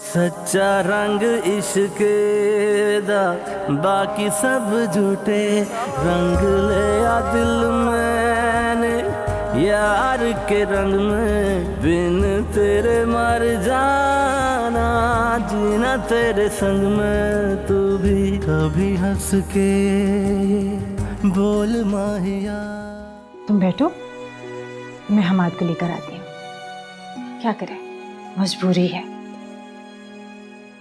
सच्चा रंग इश्क दा बाकी सब झूठे रंग ले आ दिल मैंने यार के रंग में बिन तेरे मर जाना जीना तेरे संग में तू भी कभी हंस के बोल माहिया। तुम बैठो, मैं हमाद को लेकर आती हूँ। क्या करें, मजबूरी है,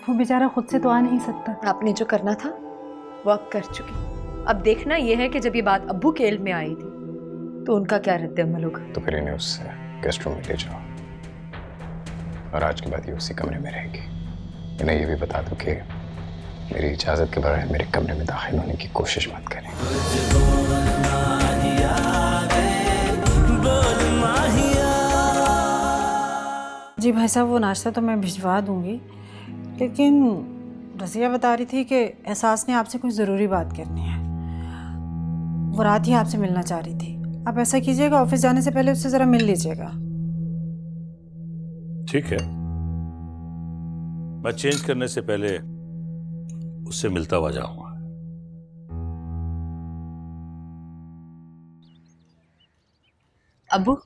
वो बेचारा खुद से तो आ नहीं सकता। आपने जो करना था वो आप कर चुकी। अब देखना यह है कि जब ये बात अब्बू के इल्म में आई थी तो उनका क्या रद्द-ए-अमल होगा। तो फिर इन्हें उससे गेस्ट रूम में ले जाओ और आज के बाद ये उसी कमरे में रहेगी। इन्हें ये भी बता दो कि मेरी इजाजत के बगैर मेरे कमरे में दाखिल होने की कोशिश मत करें। जी भाई साहब, वो नाश्ता तो मैं भिजवा दूंगी, लेकिन रज़िया बता रही थी कि एहसास ने आपसे कुछ ज़रूरी बात करनी है। वो रात ही आपसे मिलना चाह रही थी। आप ऐसा कीजिएगा, ऑफिस जाने से पहले उससे ज़रा मिल लीजिएगा। ठीक है, मैं चेंज करने से पहले उससे मिलता हुआ जाऊंगा। अब्बू,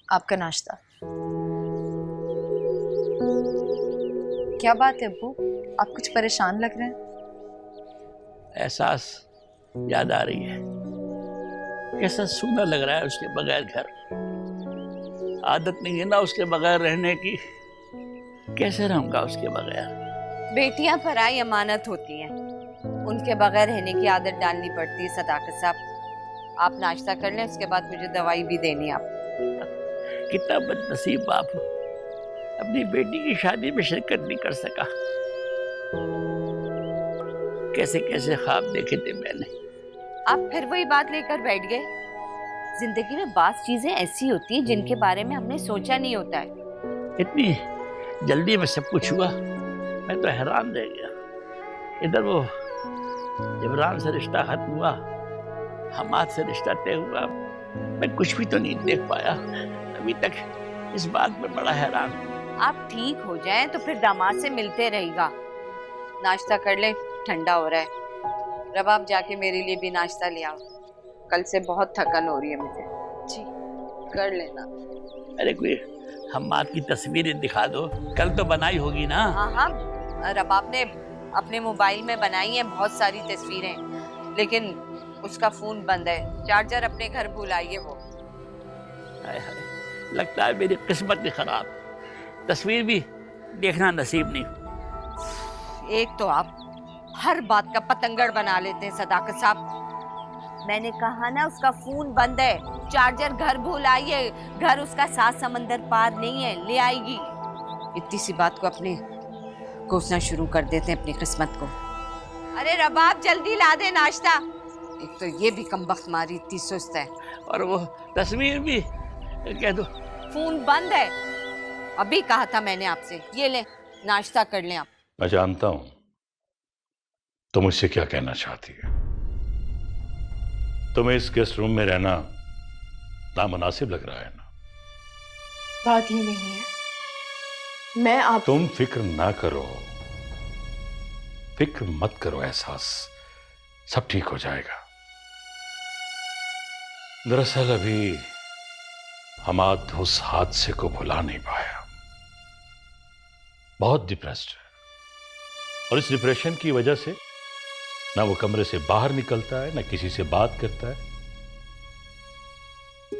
आपका नाश्ता। क्या बात है अब्बू, आप कुछ परेशान लग रहे हैं। एहसास याद आ रही है, कैसा सूना लग रहा है उसके बगैर घर। आदत नहीं है ना उसके बगैर रहने की, कैसे रहूंगा उसके बगैर। बेटियां पराई अमानत होती हैं, उनके बगैर रहने की आदत डालनी पड़ती है। सदाकत साहब, आप नाश्ता कर लें, उसके बाद मुझे दवाई भी देनी है आप। कितना बदनसीब बाप, अपनी बेटी की शादी में शिरकत नहीं कर सका। कैसे कैसे ख्वाब देखे थे मैंने। आप फिर वही बात लेकर बैठ गए। जिंदगी में बात चीजें ऐसी होती हैं जिनके बारे में हमने सोचा नहीं होता है। इतनी जल्दी में सब कुछ हुआ, मैं तो हैरान रह गया। इधर वो इमरान से रिश्ता खत्म हुआ, हमाद से रिश्ता तय हुआ, मैं कुछ भी तो नहीं देख पाया अभी तक। इस बात में बड़ा हैरान हूं। आप ठीक हो जाएं तो फिर दामाद से मिलते रहेगा। नाश्ता कर लें, ठंडा हो रहा है। रबाब, जाके मेरे लिए भी नाश्ता ले आओ, कल से बहुत थकन हो रही है मुझे। जी कर लेना। अरे कोई हमाद की तस्वीरें दिखा दो, कल तो बनाई होगी ना। हाँ हाँ, रबाब ने अपने मोबाइल में बनाई हैं बहुत सारी तस्वीरें, लेकिन उसका फोन बंद है, चार्जर अपने घर भूल आई है वो। हाय हाय, लगता है मेरी किस्मत ही खराब, तस्वीर भी देखना नसीब नहीं। एक तो आप हर बात का पतंगड़ बना लेते हैं सदाकत साहब। मैंने कहा ना उसका फोन बंद है, चार्जर घर भूल आई है, घर उसका 7 समंदर पार नहीं है, ले आएगी। इतनी सी बात को अपने कोसना शुरू कर देते हैं अपनी किस्मत को। अरे रबाब, जल्दी ला दे नाश्ता। एक तो ये भी कमबख्त मारी इतनी सुस्त है, और वो तस्वीर भी कह दो फोन बंद है। अभी कहा था मैंने आपसे, ये ले नाश्ता कर लें आप। मैं जानता हूं तुम मुझसे क्या कहना चाहती है। तुम्हें इस गेस्ट रूम में रहना नामुनासिब लग रहा है ना। बात ये नहीं है, मैं आप। तुम फिक्र ना करो, फिक्र मत करो, एहसास सब ठीक हो जाएगा। दरअसल अभी हमाद उस हादसे को भुला नहीं पाया, बहुत डिप्रेस्ड है, और इस डिप्रेशन की वजह से ना वो कमरे से बाहर निकलता है, ना किसी से बात करता है,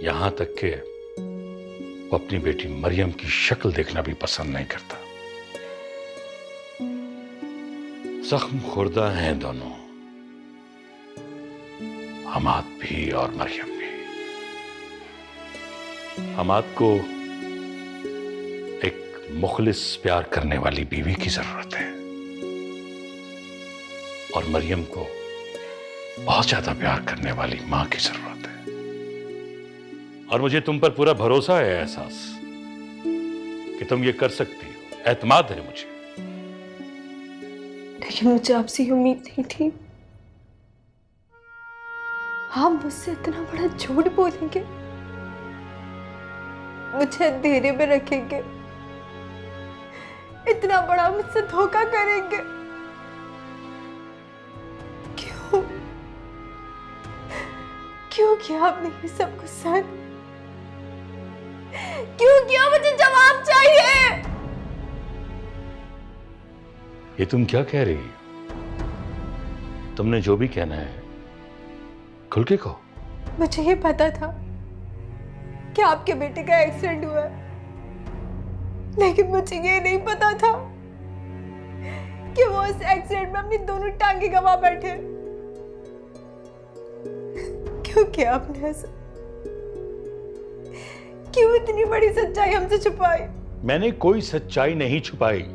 यहां तक कि वो अपनी बेटी मरियम की शक्ल देखना भी पसंद नहीं करता। जख्म खुर्दा हैं दोनों, हमाद भी और मरियम भी। हमाद को एक मुखलिस प्यार करने वाली बीवी की जरूरत है, और मरियम को बहुत ज्यादा प्यार करने वाली मां की जरूरत है। और मुझे तुम पर पूरा भरोसा है एहसास कि तुम ये कर सकती हो, एतमाद है मुझे। लेकिन मुझे आपसे ये उम्मीद नहीं थी, आप मुझसे इतना बड़ा झूठ बोलेंगे, मुझे अंधेरे में रखेंगे, इतना बड़ा मुझसे धोखा करेंगे? क्यों क्यों किया आपने ये सब कुछ सर? क्यों किया? मुझे जवाब चाहिए। ये तुम क्या कह रही हो? तुमने जो भी कहना है खुल के कहो। मुझे ये पता था कि आपके बेटे का एक्सीडेंट हुआ है, लेकिन मुझे ये नहीं पता था कि वो इस एक्सीडेंट में अपनी दोनों टांगे गंवा बैठे। क्यों किया आपने ऐसा? क्यों इतनी बड़ी सच्चाई हमसे छुपाई? मैंने कोई सच्चाई नहीं छुपाई।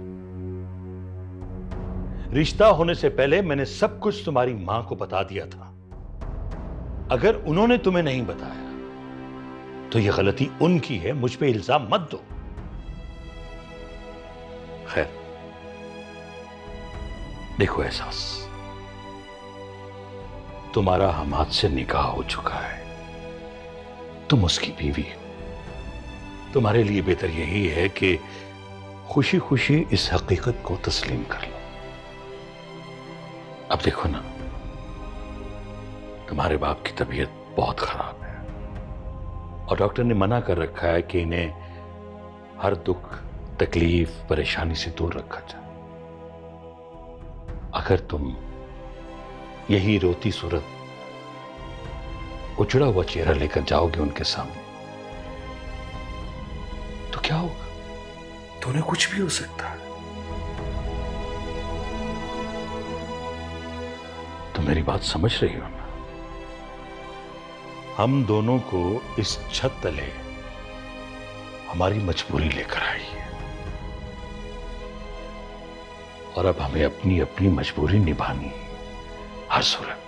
रिश्ता होने से पहले मैंने सब कुछ तुम्हारी मां को बता दिया था। अगर उन्होंने तुम्हें नहीं बताया तो यह गलती उनकी है, मुझ पे इल्जाम मत दो। खैर, देखो एहसास, तुम्हारा हम हाथ से निकाह हो चुका है, तुम उसकी बीवी हो। तुम्हारे लिए बेहतर यही है कि खुशी खुशी इस हकीकत को तस्लीम कर लो। अब देखो ना, तुम्हारे बाप की तबीयत बहुत खराब है और डॉक्टर ने मना कर रखा है कि इन्हें हर दुख, तकलीफ, परेशानी से दूर रखा जाए। अगर तुम यही रोती सूरत, उजड़ा हुआ चेहरा लेकर जाओगे उनके सामने तो क्या होगा? तो उन्हें कुछ भी हो सकता है। तुम मेरी बात समझ रही हो ना? हम दोनों को इस छत तले हमारी मजबूरी लेकर आई है और अब हमें अपनी अपनी मजबूरी निभानी है हर सूरत।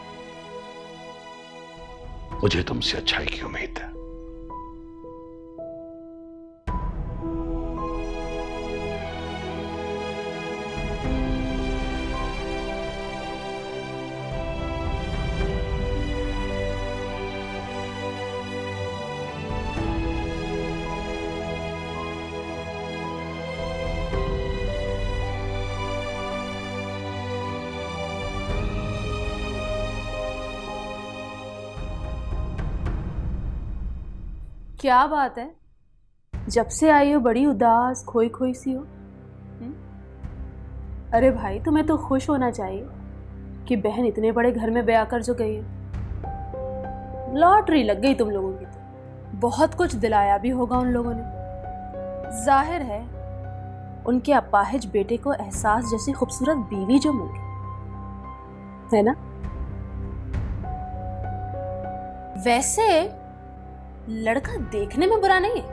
मुझे तुमसे अच्छाई की उम्मीद है। क्या बात है, जब से आई हो बड़ी उदास खोई खोई सी हो? अरे भाई, तुम्हें तो खुश होना चाहिए कि बहन इतने बड़े घर में ब्याह कर जो गई है। लॉटरी लग गई तुम लोगों की। तो बहुत कुछ दिलाया भी होगा उन लोगों ने। जाहिर है उनके अपाहिज बेटे को एहसास जैसी खूबसूरत बीवी जो मिल गई है ना। वैसे लड़का देखने में बुरा नहीं है।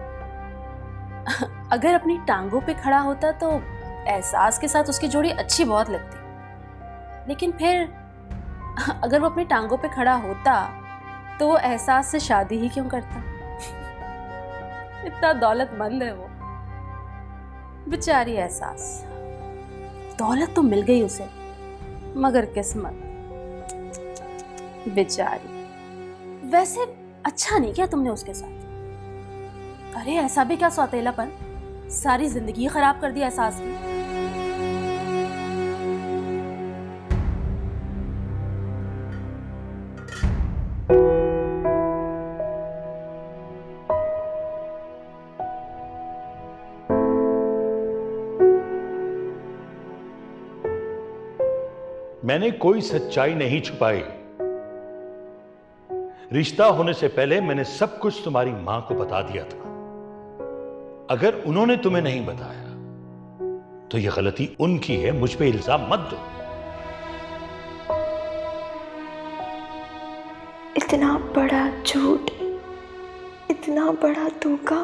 अगर अपनी टांगों पे खड़ा होता तो एहसास के साथ उसकी जोड़ी अच्छी बहुत लगती, लेकिन फिर अगर वो अपनी टांगों पे खड़ा होता तो वो एहसास से शादी ही क्यों करता? इतना दौलतमंद है वो बेचारी एहसास। दौलत तो मिल गई उसे, मगर किस्मत बेचारी। वैसे अच्छा नहीं किया तुमने उसके साथ। अरे ऐसा भी क्या सौतेलापन, सारी जिंदगी खराब कर दी एहसास ने। मैंने कोई सच्चाई नहीं छुपाई। रिश्ता होने से पहले मैंने सब कुछ तुम्हारी मां को बता दिया था। अगर उन्होंने तुम्हें नहीं बताया तो यह गलती उनकी है, मुझ पे इल्जाम मत दो। इतना बड़ा झूठ, इतना बड़ा धोखा।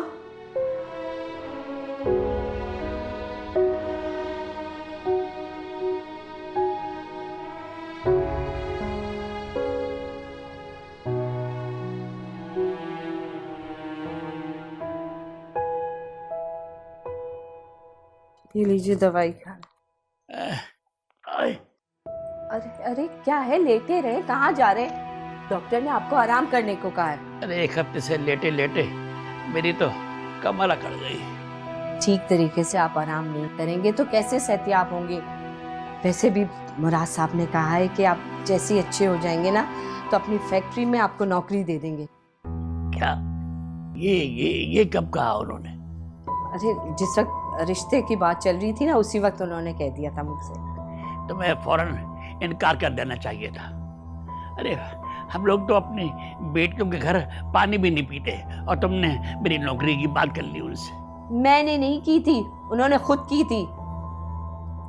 ये लीजिए दवाई खा। आए, अरे अरे क्या है, लेटे रहे, कहाँ जा रहे? डॉक्टर ने आपको आराम करने को कहा है। अरे एक हफ्ते से लेटे लेटे मेरी तो कमर अकड़ गई। ठीक तरीके से आप आराम नहीं करेंगे तो कैसे सेहतियाब होंगे। वैसे भी मुराद साहब ने कहा है कि आप जैसे ही अच्छे हो जाएंगे ना तो अपनी फैक्ट्री में आपको नौकरी दे देंगे। क्या ये कब कहा उन्होंने? अरे जिस वक्त रिश्ते की बात चल रही थी ना उसी वक्त उन्होंने कह दिया था मुझसे। तो मैं फौरन इनकार कर देना चाहिए था। अरे हम लोग तो अपनी बेटियों के घर पानी भी नहीं पीते और तुमने मेरी नौकरी की बात कर ली उनसे। मैंने नहीं की थी, उन्होंने खुद की थी।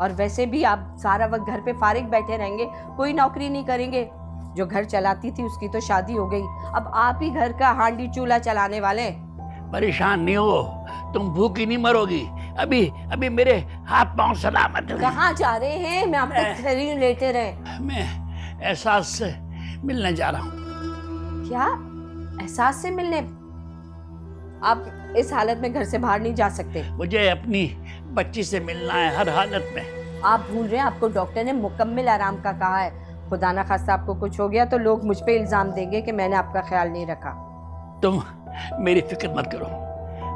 और वैसे भी आप सारा वक्त घर पे फारिग बैठे रहेंगे, कोई नौकरी नहीं करेंगे। जो घर चलाती थी उसकी तो शादी हो गई, अब आप ही घर का हांडी चूल्हा चलाने वाले हैं। परेशान नहीं हो, तुम भूखी नहीं मरोगी। अभी मेरे हाथ पांव सलामत हैं। कहाँ जा रहे हैं? मैं आपको शरीर लेटे रहे। मैं एहसास से मिलने जा रहा हूँ। क्या एहसास से मिलने? आप इस हालत में घर से बाहर नहीं जा सकते। मुझे अपनी बच्ची से मिलना है हर हालत में। आप भूल रहे हैं, आपको डॉक्टर ने मुकम्मल आराम का कहा है। खुदा ना खास्ता आपको कुछ हो गया तो लोग मुझ पे इल्जाम देंगे कि मैंने आपका ख्याल नहीं रखा। तुम मेरी फिक्र मत करो,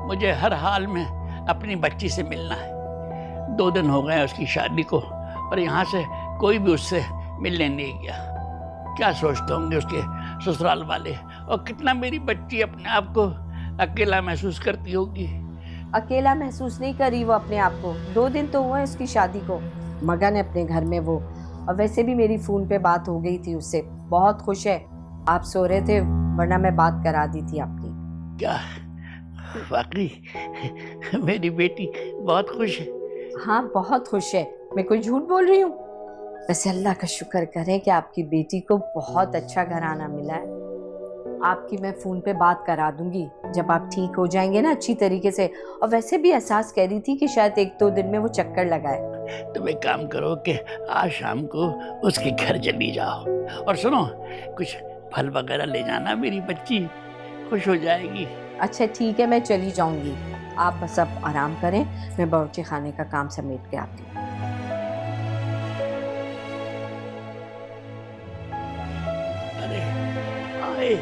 मुझे हर हाल में अपनी बच्ची से मिलना है। 2 दिन हो गए उसकी शादी को और यहाँ से कोई भी उससे मिलने नहीं गया। क्या सोचते होंगे उसके ससुराल वाले, और कितना मेरी बच्ची अपने आप को अकेला महसूस करती होगी। अकेला महसूस नहीं करी वो अपने आप को। 2 दिन तो हुए उसकी शादी को, मगन है अपने घर में वो। और वैसे भी मेरी फोन पे बात हो गई थी उससे, बहुत खुश है। आप सो रहे थे वरना मैं बात करा दी थी आपकी। क्या वाकई मेरी बेटी बहुत खुश है? हाँ बहुत खुश है। मैं कोई झूठ बोल रही हूँ? वैसे अल्लाह का शुक्र करें कि आपकी बेटी को बहुत अच्छा घराना मिला है। आपकी मैं फ़ोन पे बात करा दूंगी जब आप ठीक हो जाएंगे ना अच्छी तरीके से। और वैसे भी एहसास कह रही थी कि शायद 1-2 दिन में वो चक्कर लगाए। तुम एक काम करो कि आज शाम को उसके घर चली जाओ, और सुनो कुछ फल वगैरह ले जाना, मेरी बच्ची खुश हो जाएगी। अच्छा ठीक है, मैं चली जाऊंगी। आप बस अब आराम करें, मैं बावर्ची खाने का काम समेट के आती हूँ। अरे आए।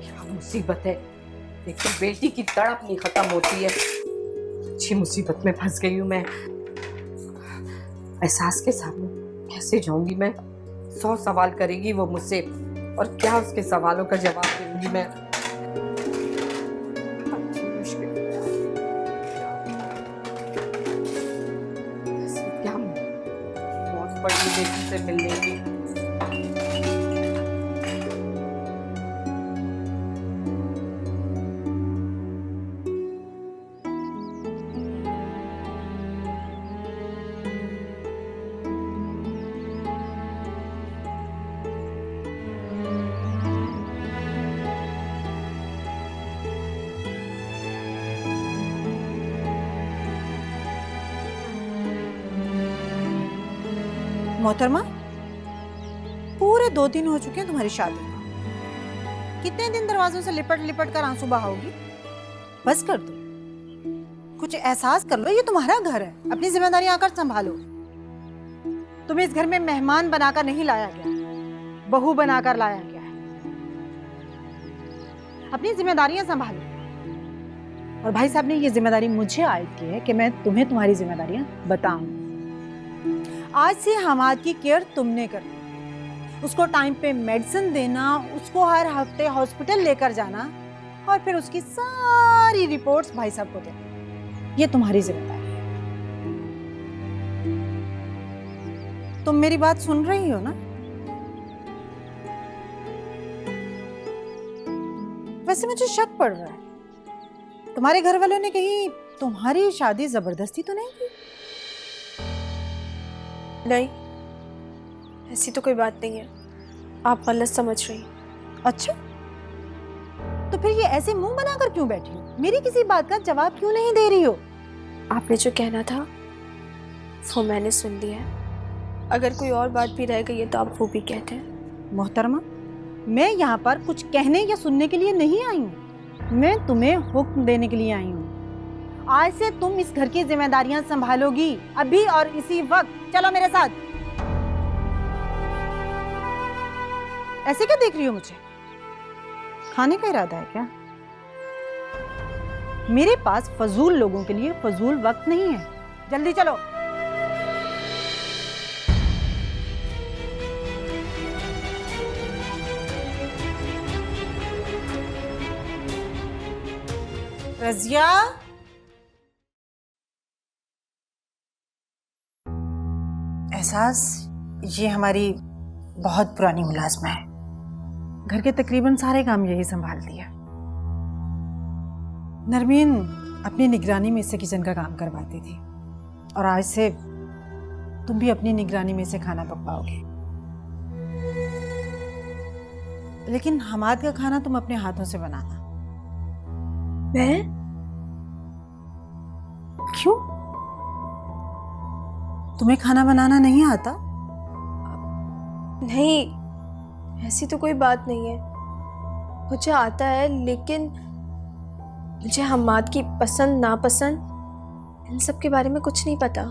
क्या मुसीबत है, एक तो बेटी की तड़प नहीं खत्म होती है। अच्छी मुसीबत में फंस गई हूँ मैं। एहसास के सामने कैसे जाऊंगी मैं? 100 सवाल करेगी वो मुझसे, और क्या उसके सवालों का जवाब दूंगी मैं? अच्छी मुश्किल है। ऐसे क्या बहुत बड़ी बेटी से मिलने की। मोहतरमा, पूरे 2 दिन हो चुके हैं तुम्हारी शादी को। कितने दिन दरवाजों से लिपट लिपट कर आंसू बहाओगी? बस कर दो, कुछ एहसास कर लो, ये तुम्हारा घर है, अपनी जिम्मेदारी आकर संभालो। तुम्हें इस घर में मेहमान बनाकर नहीं लाया गया, बहू बनाकर लाया गया है। अपनी जिम्मेदारियां संभालो। और भाई साहब ने ये जिम्मेदारी मुझे आयद की है कि मैं तुम्हें तुम्हारी जिम्मेदारियां बताऊं। आज से हमाद की केयर तुमने करनी, उसको टाइम पे मेडिसिन देना, उसको हर हफ्ते हॉस्पिटल लेकर जाना, और फिर उसकी सारी रिपोर्ट्स भाई साहब को देना। ये तुम्हारी जिम्मेदारी है। तुम मेरी बात सुन रही हो ना? वैसे मुझे शक पड़ रहा है, तुम्हारे घर वालों ने कहीं तुम्हारी शादी जबरदस्ती तो नहीं की? नहीं, ऐसी तो कोई बात नहीं है, आप गलत समझ रही। अच्छा, तो फिर ये ऐसे मुंह बनाकर क्यों बैठी हो? मेरी किसी बात का जवाब क्यों नहीं दे रही हो? आपने जो कहना था वो मैंने सुन लिया है। अगर कोई और बात भी रह गई है तो आप वो भी कहते हैं। मोहतरमा, मैं यहाँ पर कुछ कहने या सुनने के लिए नहीं आई हूँ, मैं तुम्हें हुक्म देने के लिए आई हूँ। आज से तुम इस घर की जिम्मेदारियां संभालोगी, अभी और इसी वक्त। चलो मेरे साथ। ऐसे क्या देख रही हो मुझे? खाने का इरादा है क्या? मेरे पास फजूल लोगों के लिए फजूल वक्त नहीं है। जल्दी चलो। रजिया, एहसास ये हमारी बहुत पुरानी मुलाजमा है। घर के तकरीबन सारे काम यही संभालती है। नरमीन अपनी निगरानी में इससे किचन का काम करवाती थी और आज से तुम भी अपनी निगरानी में से खाना पकाओगे। लेकिन हमाद का खाना तुम अपने हाथों से बनाना। मैं? क्यों? तुम्हें खाना बनाना नहीं आता? नहीं, ऐसी तो कोई बात नहीं है। मुझे आता है, लेकिन मुझे हम्माद की पसंद नापसंद इन सब के बारे में कुछ नहीं पता।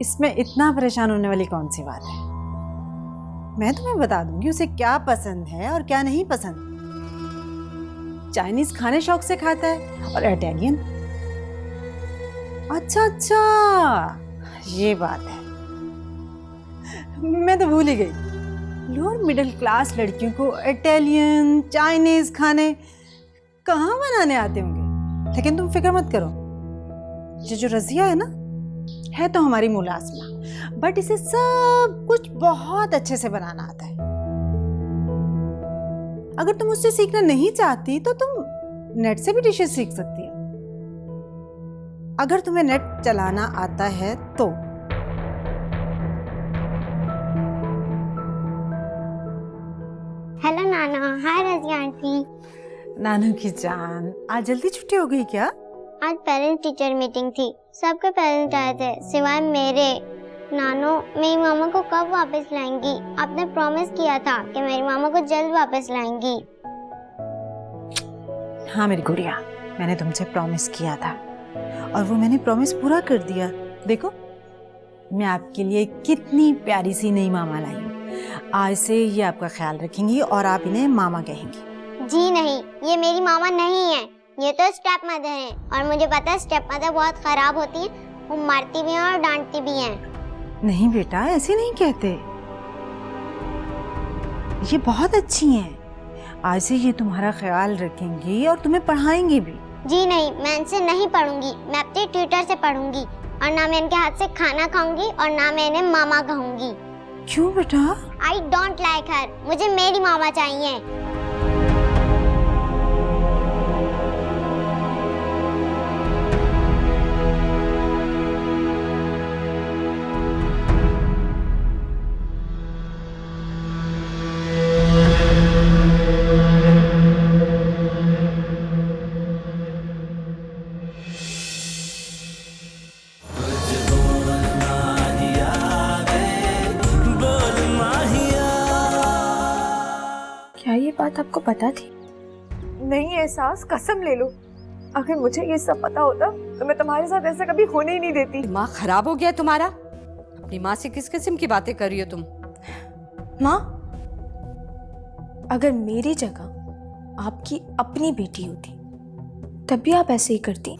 इसमें इतना परेशान होने वाली कौन सी बात है? मैं तुम्हें बता दूंगी उसे क्या पसंद है और क्या नहीं पसंद। चाइनीज खाने शौक से खाता है और इटालियन। अच्छा अच्छा, ये बात है, मैं तो भूल ही गई। लोअर मिडिल क्लास लड़कियों को इटालियन चाइनीज खाने कहाँ बनाने आते होंगे। लेकिन तुम फिक्र मत करो, ये जो रजिया है ना, है तो हमारी मुलाजमा, बट इसे सब कुछ बहुत अच्छे से बनाना आता है। अगर तुम उससे सीखना नहीं चाहती तो तुम नेट से भी डिशेस सीख सकती हो, अगर तुम्हें नेट चलाना आता है तो। हेलो नाना। हाय रजिया आंटी। नानू की जान, आज जल्दी छुट्टी हो गई क्या? आज पेरेंट टीचर मीटिंग थी, सबके पेरेंट्स आए थे सिवाय मेरे। नानो, मेरी मामा को कब वापस लाएंगी? आपने प्रॉमिस किया था कि मेरी मामा को जल्द वापस लाएंगी। हाँ मेरी गुड़िया, मैंने तुमसे प्रॉमिस किया था और वो मैंने प्रॉमिस पूरा कर दिया। देखो मैं आपके लिए कितनी प्यारी सी नई मामा लाई हूँ। आज से ये आपका ख्याल रखेंगी और आप इन्हें मामा कहेंगी। जी नहीं, ये मेरी मामा नहीं है, ये तो स्टेप मदर है। और मुझे पता है स्टेप मदर बहुत खराब होती है, वो मारती भी हैं और डांटती भी हैं। नहीं बेटा, ऐसे नहीं कहते, ये बहुत अच्छी हैं। आज से ये तुम्हारा ख्याल रखेंगी और तुम्हें पढ़ाएंगी भी। जी नहीं, मैं इनसे नहीं पढ़ूंगी, मैं अपने ट्यूटर से पढ़ूंगी। और ना मैं इनके हाथ से खाना खाऊंगी और ना मैं इन्हें मामा कहूंगी। क्यों बेटा? आई डोंट लाइक हर, मुझे मेरी मामा चाहिए। क्या ये बात आपको पता थी? नहीं एहसास, कसम ले लो, अगर मुझे ये सब पता होता तो मैं तुम्हारे साथ ऐसा कभी होने ही नहीं देती। दिमाग खराब हो गया तुम्हारा? अपनी माँ से किस किस्म की बातें कर रही हो तुम? माँ, अगर मेरी जगह आपकी अपनी बेटी होती तब भी आप ऐसे ही करती।